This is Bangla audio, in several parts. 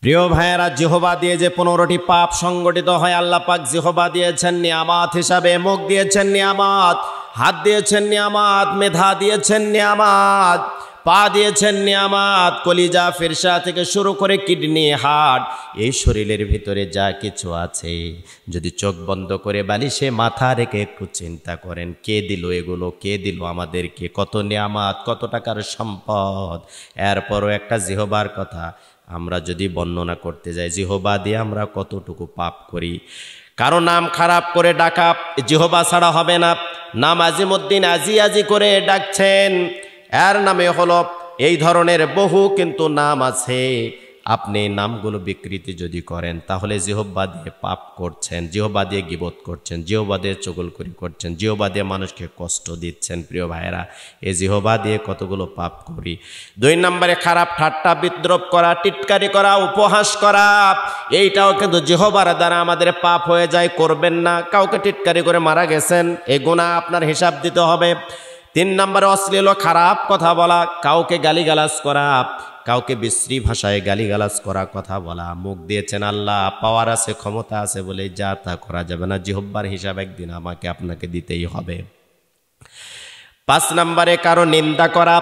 প্রিয় ভাইয়েরা, জিহবা দিয়ে যে 15টি পাপ সংগঠিত হয়, আল্লাহ পাক জিহবা দিয়েছেন নিয়ামত হিসাবে, মুখ দিয়েছেন নিয়ামত, হাত দিয়েছেন নিয়ামত, মেধা দিয়েছেন নিয়ামত, পা দিয়েছেন নিয়ামত, কলিজা ফিরসা থেকে শুরু করে কিডনি, হার্ট, এই শরীরের ভিতরে যা কিছু আছে, যদি চোখ বন্ধ করে বালিশে মাথা রেখে একটু চিন্তা করেন, কে দিল এগুলো, কে দিল আমাদেরকে, কত নিয়ামত, কত টাকার সম্পদ। এরপরও একটা জিহবার কথা আমরা যদি বর্ণনা করতে যাই, জিহবা দিয়ে আমরা কতটুকু পাপ করি। কারো নাম খারাপ করে ডাকা জিহবা ছাড়া হবে না। নাম আজিমুদ্দিন আজি আজি করে ডাকছেন, এর নামে হলো এই ধরনের বহু কিন্তু নাম আছে। আপনি নামগুলো বিকৃতি যদি করেন তাহলে জিহ্বা দিয়ে পাপ করছেন, জিহ্বা দিয়ে গীবত করছেন, জিহ্বা দিয়ে চগলখড়ি করছেন, জিহ্বা দিয়ে মানুষকে কষ্ট দিচ্ছেন। প্রিয় ভাইয়েরা, এই জিহ্বা দিয়ে কতগুলো পাপ করি। 2 নম্বরে খারাপ ঠাট্টা বিদ্রুপ করা, টিটকারি করা, উপহাস করা, এইটাও কিন্তু জিহ্বার দ্বারা আমাদের পাপ হয়ে যায়। করবেন না। কাউকে টিটকারি করে মারা গেছেন, এই গুনাহ আপনার হিসাব দিতে হবে। 3 নম্বরে অশ্লীল খারাপ কথা বলা, কাউকে গালিগালাজ করা, কাউকে বিশ্রী ভাষায় গালিগালাজ করা, কথা বলা। মুখ দিয়েছেন আল্লাহ, পাওয়ার আছে, ক্ষমতা আছে বলে যা তা করা যাবে না। জিহ্বার হিসাব একদিন আমাকে আপনাকে দিতেই হবে। 5 নম্বরে কারো নিন্দা করা,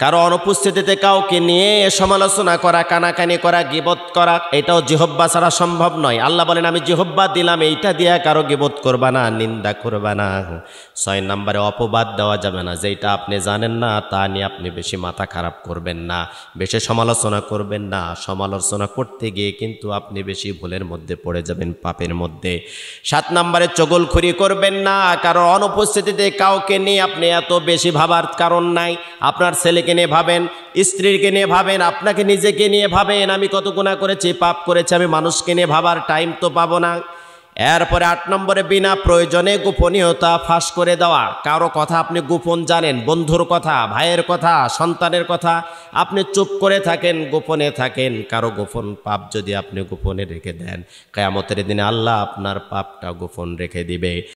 কারো অনুপস্থিতিতে কাউকে নিয়ে সমালোচনা করা, কানাকানি করা, গীবত করা, এটাও জিহ্বা ছাড়া সম্ভব নয়। আল্লাহ বলেন আমি জিহ্বা দিলাম, এইটা দিয়ে কারো গীবত করবা না, নিন্দা করবা না। 6 নম্বরে অপবাদ দেওয়া যাবে না, যেটা আপনি জানেন না তা নিয়ে আপনি বেশি মাথা খারাপ করবেন না, বেশি সমালোচনা করবেন না। সমালোচনা করতে গিয়ে কিন্তু আপনি বেশি ভুলের মধ্যে পড়ে যাবেন, পাপের মধ্যে। 7 নম্বরে চগলখড়ি করবেন না, কারো অনুপস্থিতিতে কাউকে নিয়ে আপনি এত বেশি ভাবার কারণ নাই। আপনার ছেলেকে নিয়ে ভাবেন, স্ত্রীকে নিয়ে ভাবেন, আপনাকে নিজেকে নিয়ে ভাবেন, আমি কত গুনাহ করেছি, পাপ করেছি, আমি মানুষকে নিয়ে ভাবার টাইম তো পাবো না। এরপরে 8 নম্বরে বিনা প্রয়োজনে গোপনীয়তা ফাঁস করে দেওয়া। কারো কথা আপনি গোপন জানেন, বন্ধুর কথা, ভাইয়ের কথা, সন্তানের কথা আপনি চুপ করে থাকেন, গোপনে থাকেন। কারো গোপন পাপ যদি আপনি গোপনে রেখে দেন, কিয়ামতের দিনে আল্লাহ আপনার পাপটা গোপন রেখে দিবে।